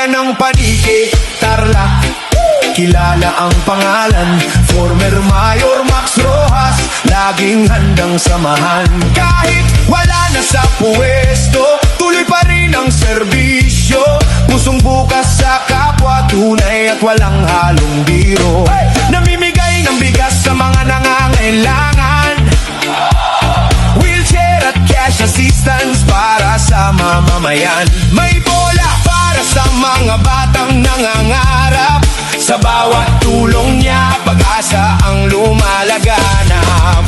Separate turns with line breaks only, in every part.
bayan ng Panique, Tarlac, kilala ang pangalan. Former Mayor Max Rojas, laging handang samahan. Kahit wala na sa puwesto, tuloy pa rin ang serbisyo. Pusong bukas sa kapwa, tunay at walang halong biro. Namimigay ng bigas sa mga nangangailangan, wheelchair at cash assistance para sa mamamayan. May bola para sa mga batang nangangarap, sa bawat tulong niya, pag-asa ang lumalaganap.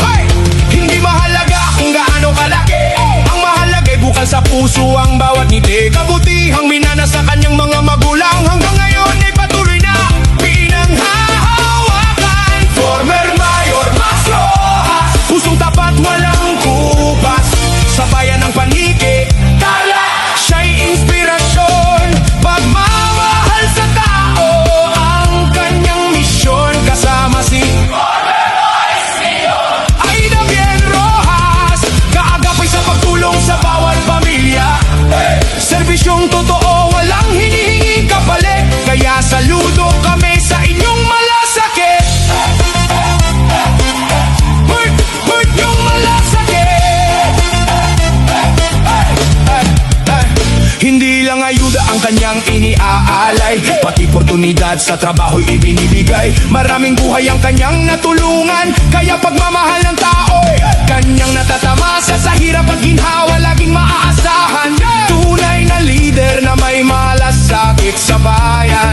Hindi mahalaga kung gaano kalaki, ang mahalaga'y bukal sa puso ang bawat ngiti. Kabutihang minana sa kanyang mga magulang, hanggang ngayon ay patuloy na pinanghahawakan. Former Mayor Max Rojas, pusong tapat walang kupas, sa bayan ng Panique, Tarlac, siya'y inspirasyon. Pagmamahal sa tao ang kanyang misyon, kasama si Aida Bien Rojas, kaagapay sa pagtulong sa bawat pamilya. Serbisyong totoo, walang hinihingi kapalit, kaya saludo kami sa inyong malasakit. Bert yung malasakit. Hindi lang ayuda ang kanyang iniaalay, pati oportunidad sa trabaho'y ibinibigay. Maraming buhay ang kanyang natulungan, kaya pagmamahal ng tao kanyang natatamasa. Sa hirap at ginhawa laging maaasahan, tunay na leader na may malasakit sa bayan.